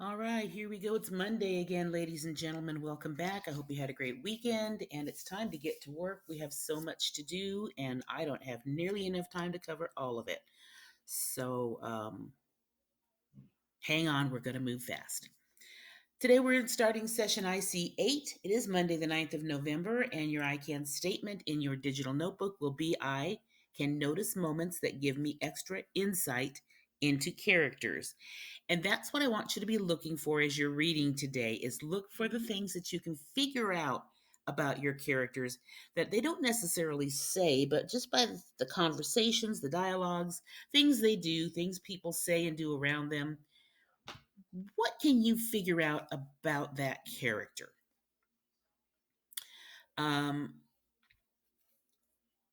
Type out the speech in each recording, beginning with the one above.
All right, here we go. It's Monday again, ladies and gentlemen. Welcome back. I hope you had a great weekend and it's time to get to work. We have so much to do, and I don't have nearly enough time to cover all of it. So, hang on, we're going to move fast. Today we're starting session IC8. It is Monday, the 9th of November, and your I can statement in your digital notebook will be I can notice moments that give me extra insight into characters. And that's what I want you to be looking for as you're reading today is look for the things that you can figure out about your characters that they don't necessarily say, but just by the conversations, the dialogues, things they do, things people say and do around them, what can you figure out about that character? Um,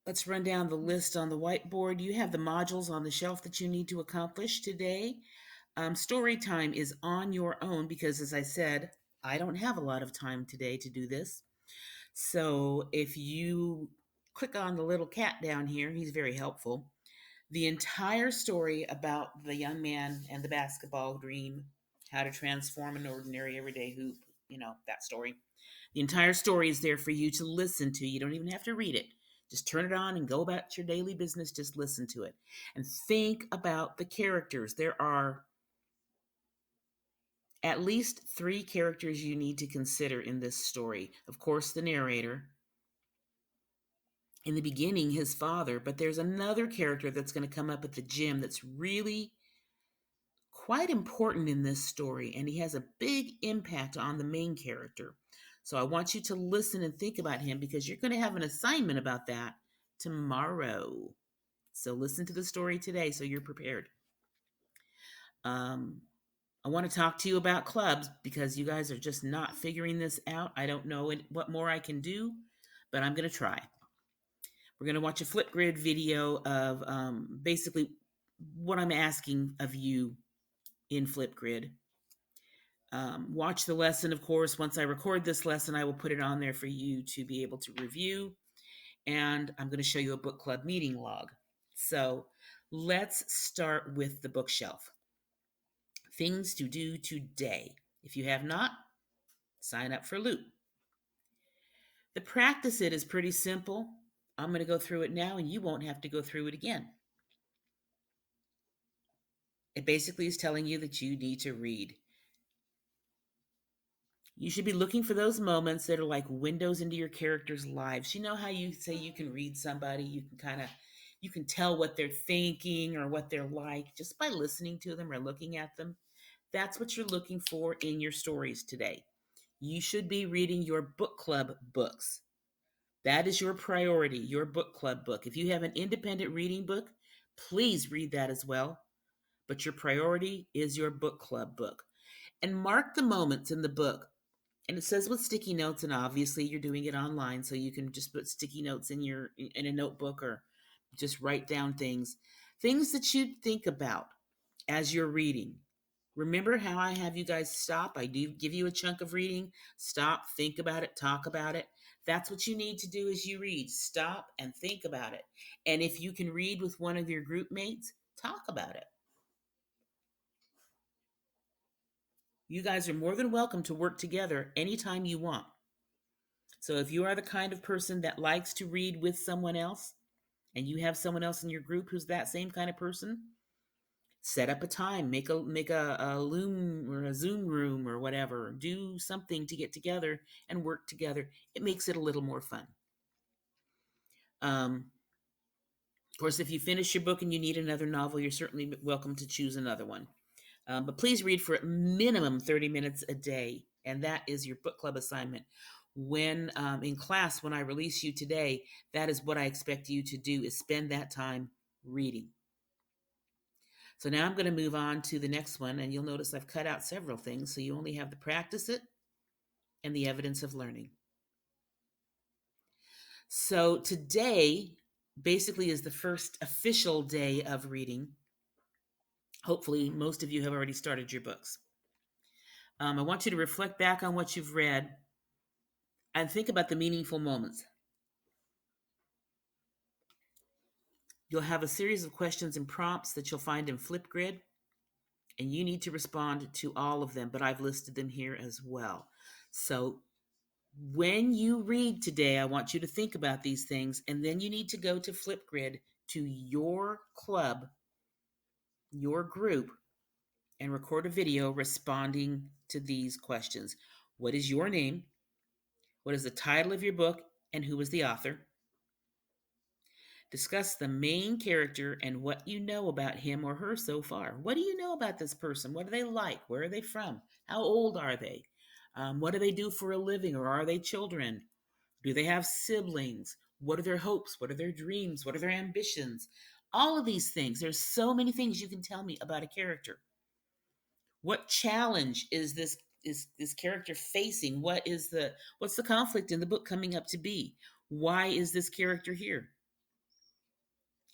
let's run down the list on the whiteboard. You have the modules on the shelf that you need to accomplish today. Story time is on your own because, as I said, I don't have a lot of time today to do this. So if you click on the little cat down here, he's very helpful. The entire story about the young man and the basketball dream, how to transform an ordinary everyday hoop, that story. The entire story is there for you to listen to. You don't even have to read it. Just turn it on and go about your daily business. Just listen to it and think about the characters. There are at least three characters you need to consider in this story. Of course, the narrator. In the beginning, his father, but there's another character that's going to come up at the gym that's really quite important in this story, and he has a big impact on the main character. So I want you to listen and think about him because you're going to have an assignment about that tomorrow. So listen to the story today so you're prepared. Um, I want to talk to you about clubs because you guys are just not figuring this out. I don't know what more I can do, but I'm going to try. We're going to watch a Flipgrid video of basically what I'm asking of you in Flipgrid. Watch the lesson, of course. Once I record this lesson, I will put it on there for you to be able to review. And I'm going to show you a book club meeting log. So let's start with the bookshelf. Things to do today. If you have not, sign up for Loop. The practice it is pretty simple. I'm going to go through it now and you won't have to go through it again. It basically is telling you that you need to read. You should be looking for those moments that are like windows into your characters' lives. You know how you say you can read somebody, you can tell what they're thinking or what they're like just by listening to them or looking at them. That's what you're looking for in your stories today. You should be reading your book club books. That is your priority, your book club book. If you have an independent reading book, please read that as well. But your priority is your book club book. And mark the moments in the book. And it says with sticky notes, and obviously you're doing it online, so you can just put sticky notes in a notebook or just write down things that you think about as you're reading. Remember how I have you guys stop? I do give you a chunk of reading. Stop, think about it, talk about it. That's what you need to do as you read. Stop and think about it. And if you can read with one of your group mates, talk about it. You guys are more than welcome to work together anytime you want. So if you are the kind of person that likes to read with someone else and you have someone else in your group who's that same kind of person, set up a time, make a Loom or a Zoom room or whatever. Do something to get together and work together. It makes it a little more fun. Of course, if you finish your book and you need another novel, you're certainly welcome to choose another one. But please read for a minimum 30 minutes a day, and that is your book club assignment. When in class, when I release you today, that is what I expect you to do, is spend that time reading. So now I'm going to move on to the next one, and you'll notice I've cut out several things, so you only have the practice it and the evidence of learning. So today basically is the first official day of reading. Hopefully, most of you have already started your books. I want you to reflect back on what you've read and think about the meaningful moments. You'll have a series of questions and prompts that you'll find in Flipgrid. And you need to respond to all of them, but I've listed them here as well. So when you read today, I want you to think about these things, and then you need to go to Flipgrid to your club, your group, and record a video responding to these questions. What is your name? What is the title of your book? And who is the author? Discuss the main character and what you know about him or her so far. What do you know about this person? What are they like? Where are they from? How old are they? What do they do for a living, or are they children? Do they have siblings? What are their hopes? What are their dreams? What are their ambitions? All of these things. There's so many things you can tell me about a character. What challenge is this character facing? What's the conflict in the book coming up to be? Why is this character here?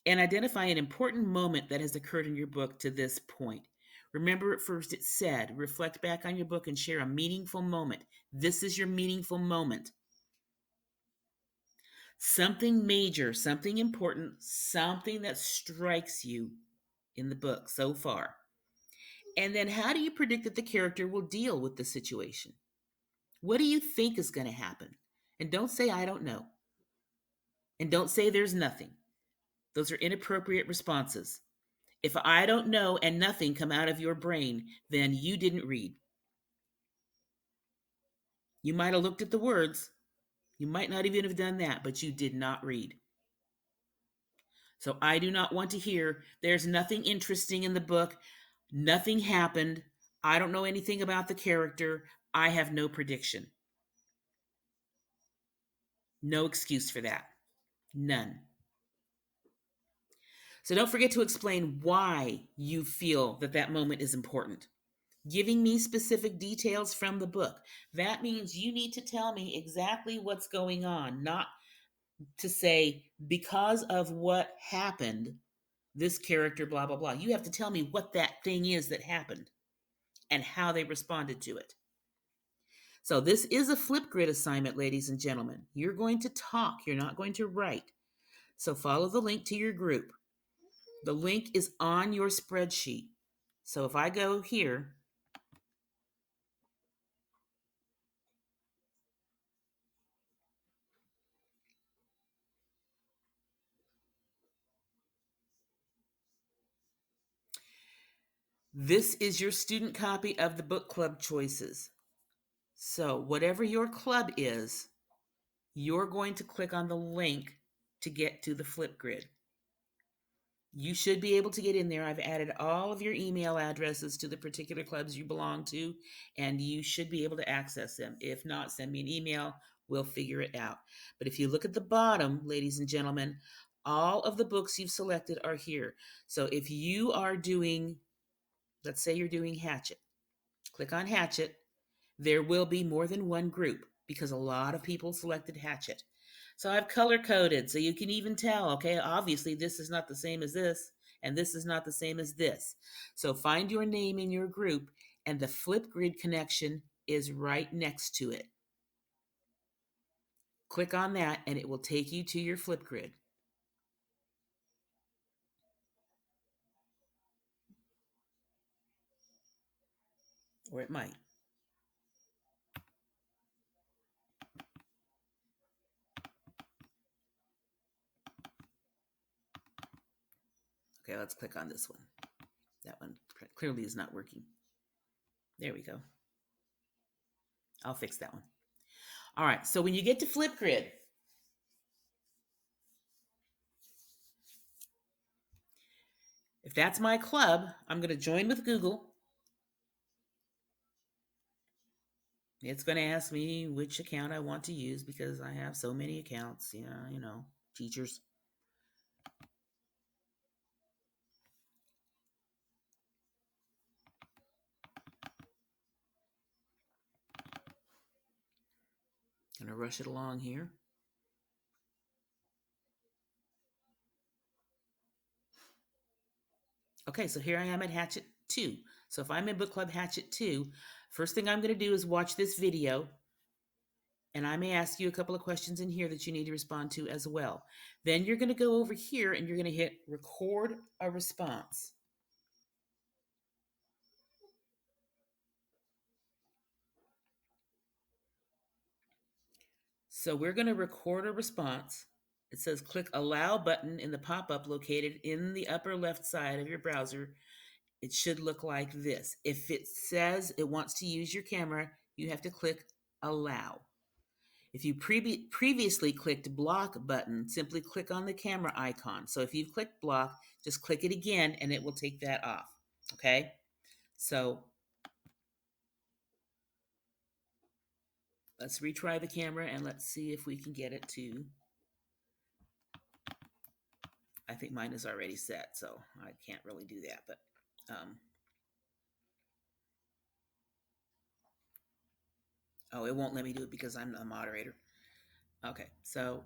And identify an important moment that has occurred in your book to this point. Remember, at first it said, reflect back on your book and share a meaningful moment. This is your meaningful moment. Something major, something important, something that strikes you in the book so far. And then how do you predict that the character will deal with the situation? What do you think is going to happen? And don't say, I don't know. And don't say there's nothing. Those are inappropriate responses. If I don't know and nothing come out of your brain, then you didn't read. You might have looked at the words. You might not even have done that, but you did not read. So I do not want to hear, there's nothing interesting in the book. Nothing happened. I don't know anything about the character. I have no prediction. No excuse for that. None. So don't forget to explain why you feel that that moment is important. Giving me specific details from the book. That means you need to tell me exactly what's going on, not to say, because of what happened, this character, blah, blah, blah. You have to tell me what that thing is that happened and how they responded to it. So this is a Flipgrid assignment, ladies and gentlemen. You're going to talk. You're not going to write. So follow the link to your group. The link is on your spreadsheet. So if I go here, this is your student copy of the book club choices. So whatever your club is, you're going to click on the link to get to the Flipgrid. You should be able to get in there. I've added all of your email addresses to the particular clubs you belong to, and you should be able to access them. If not, send me an email. We'll figure it out. But if you look at the bottom, ladies and gentlemen, all of the books you've selected are here. So if you are doing, let's say you're doing Hatchet, click on Hatchet. There will be more than one group because a lot of people selected Hatchet. So I've color coded so you can even tell, okay, obviously this is not the same as this, and this is not the same as this. So find your name in your group, and the Flipgrid connection is right next to it. Click on that, and it will take you to your Flipgrid. Or it might. Okay, let's click on this one. That one clearly is not working. There we go. I'll fix that one. All right, so when you get to Flipgrid, if that's my club, I'm going to join with Google. It's going to ask me which account I want to use because I have so many accounts. Yeah, you know, teachers. Going to rush it along here. Okay, so here I am at Hatchet 2. So if I'm in Book Club Hatchet 2, first thing I'm going to do is watch this video. And I may ask you a couple of questions in here that you need to respond to as well. Then you're going to go over here and you're going to hit record a response. So we're going to record a response. It says click allow button in the pop-up located in the upper left side of your browser. It should look like this. If it says it wants to use your camera, you have to click allow. If you previously clicked block button, simply click on the camera icon. So if you've clicked block, just click it again and it will take that off. Okay? So let's retry the camera and let's see if we can get it to. I think mine is already set, so I can't really do that. But oh, it won't let me do it because I'm a moderator. Okay, so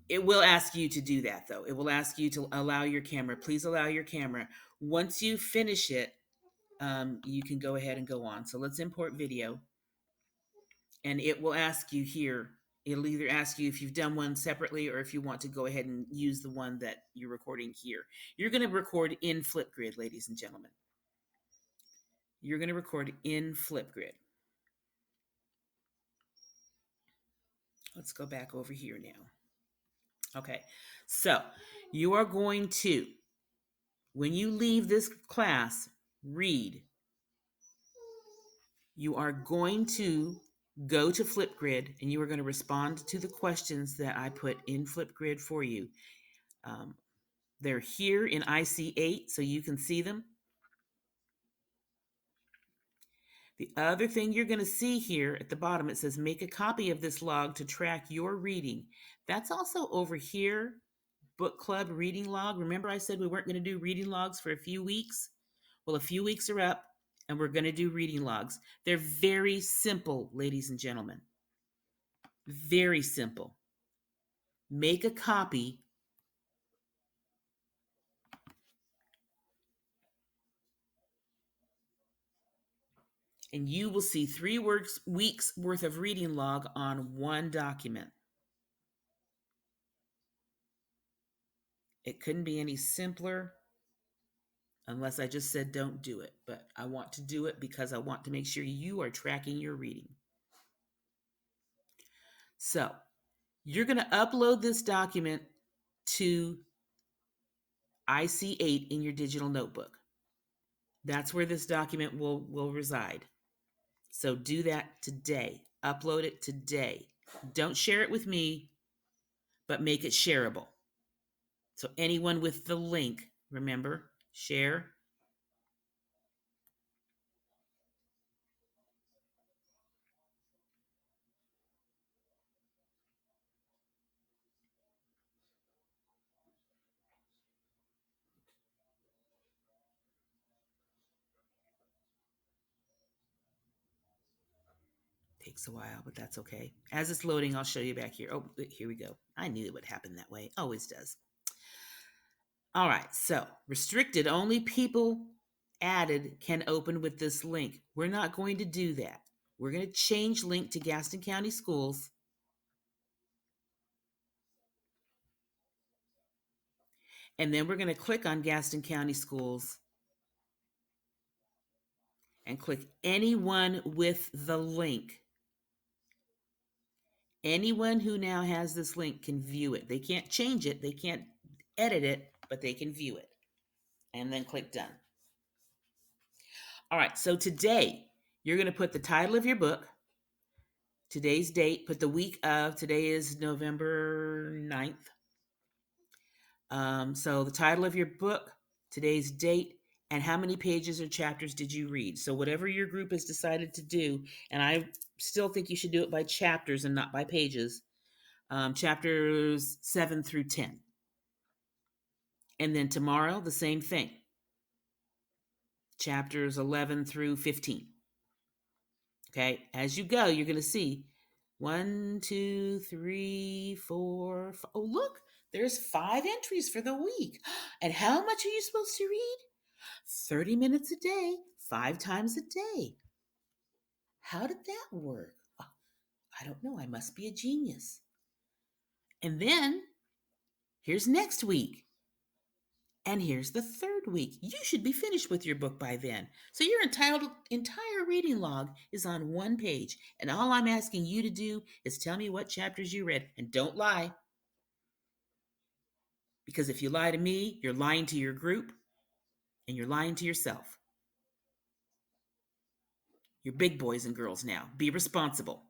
it will ask you to do that, though. It will ask you to allow your camera. Please allow your camera. Once you finish it, you can go ahead and go on. So let's import video. And it will ask you here. It'll either ask you if you've done one separately or if you want to go ahead and use the one that you're recording here. You're going to record in Flipgrid, ladies and gentlemen. You're going to record in Flipgrid. Let's go back over here now. Okay, so you are going to, when you leave this class, read. You are going to go to Flipgrid and you are going to respond to the questions that I put in Flipgrid for you. They're here in IC8 so you can see them. The other thing you're going to see here at the bottom, it says make a copy of this log to track your reading. That's also over here, book club reading log. Remember I said we weren't going to do reading logs for a few weeks? Well, a few weeks are up and we're going to do reading logs. They're very simple, ladies and gentlemen. Very simple. Make a copy and you will see 3 weeks worth of reading log on one document. It couldn't be any simpler unless I just said don't do it. But I want to do it because I want to make sure you are tracking your reading. So you're going to upload this document to IC8 in your digital notebook. That's where this document will reside. So do that today. Upload it today. Don't share it with me, but make it shareable. So anyone with the link, remember, share. Takes a while, but that's okay. As it's loading, I'll show you back here. Oh, here we go. I knew it would happen that way. Always does. All right, so restricted, only people added can open with this link. We're not going to do that. We're going to change link to Gaston County Schools. And then we're going to click on Gaston County Schools and click anyone with the link. Anyone who now has this link can view it. They can't change it. They can't edit it, but they can view it. And then click done. All right, so today you're going to put the title of your book, today's date, put the week of, today is November 9th. So the title of your book, today's date, and how many pages or chapters did you read? So whatever your group has decided to do, and I still think you should do it by chapters and not by pages, chapters 7 through 10. And then tomorrow, the same thing, chapters 11 through 15. Okay, as you go, you're going to see 1, 2, 3, 4, 5. Oh, look, there's 5 entries for the week. And how much are you supposed to read? 30 minutes a day, 5 times a day. How did that work? Oh, I don't know. I must be a genius. And then here's next week. And here's the third week. You should be finished with your book by then. So your entire reading log is on one page. And all I'm asking you to do is tell me what chapters you read. And don't lie, because if you lie to me, you're lying to your group and you're lying to yourself. You're big boys and girls now. Be responsible,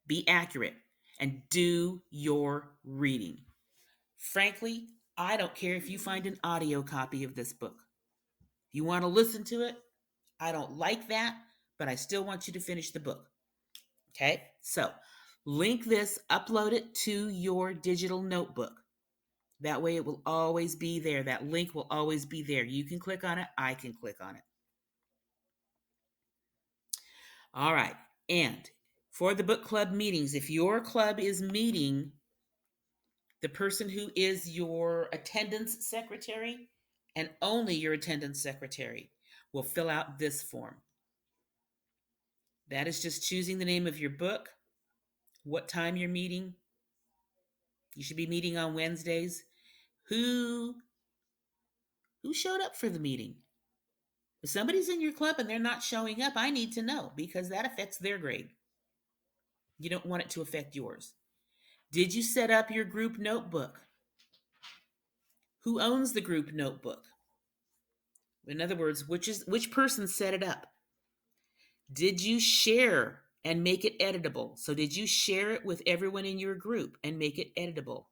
be accurate, and do your reading. Frankly, I don't care if you find an audio copy of this book. If you want to listen to it, I don't like that, but I still want you to finish the book. Okay? So, link this, upload it to your digital notebook. That way it will always be there. That link will always be there. You can click on it, I can click on it. All right. And for the book club meetings, if your club is meeting, the person who is your attendance secretary and only your attendance secretary will fill out this form. That is just choosing the name of your book, what time you're meeting. You should be meeting on Wednesdays. Who who showed up for the meeting? If somebody's in your club and they're not showing up, I need to know because that affects their grade. You don't want it to affect yours. Did you set up your group notebook? Who owns the group notebook? In other words, which person set it up? Did you share and make it editable? So did you share it with everyone in your group and make it editable?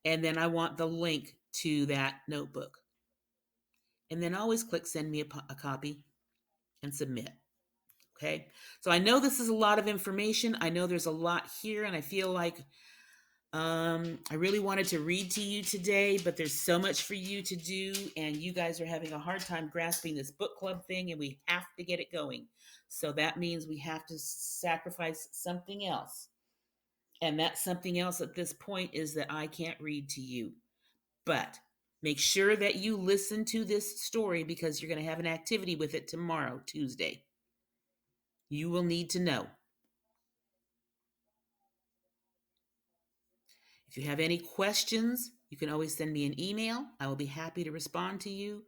And then I want the link to that notebook. And then always click send me a copy and submit. Okay. So I know this is a lot of information. I know there's a lot here, and I feel like I really wanted to read to you today, but there's so much for you to do, and you guys are having a hard time grasping this book club thing, and we have to get it going. So that means we have to sacrifice something else. And that something else at this point is that I can't read to you. But make sure that you listen to this story because you're going to have an activity with it tomorrow, Tuesday. You will need to know. If you have any questions, you can always send me an email. I will be happy to respond to you.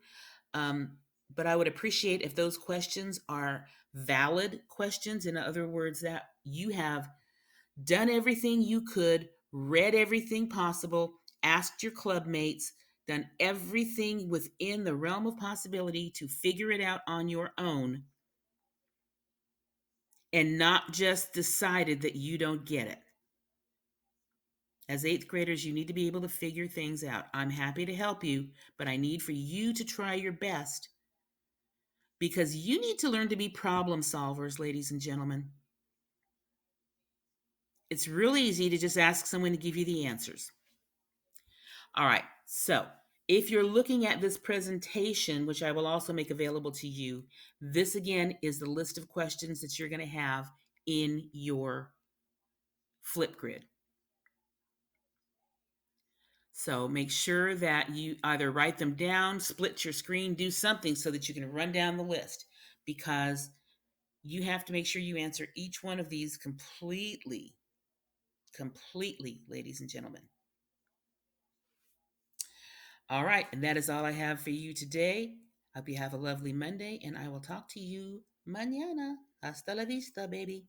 But I would appreciate if those questions are valid questions. In other words, that you have done everything you could, read everything possible, asked your club mates, done everything within the realm of possibility to figure it out on your own, and not just decided that you don't get it. As eighth graders, you need to be able to figure things out. I'm happy to help you, but I need for you to try your best because you need to learn to be problem solvers, ladies and gentlemen. It's really easy to just ask someone to give you the answers. All right, so if you're looking at this presentation, which I will also make available to you, this again is the list of questions that you're going to have in your Flipgrid. So make sure that you either write them down, split your screen, do something so that you can run down the list, because you have to make sure you answer each one of these completely, ladies and gentlemen. All right, and that is all I have for you today. Hope you have a lovely Monday, and I will talk to you mañana. Hasta la vista, baby.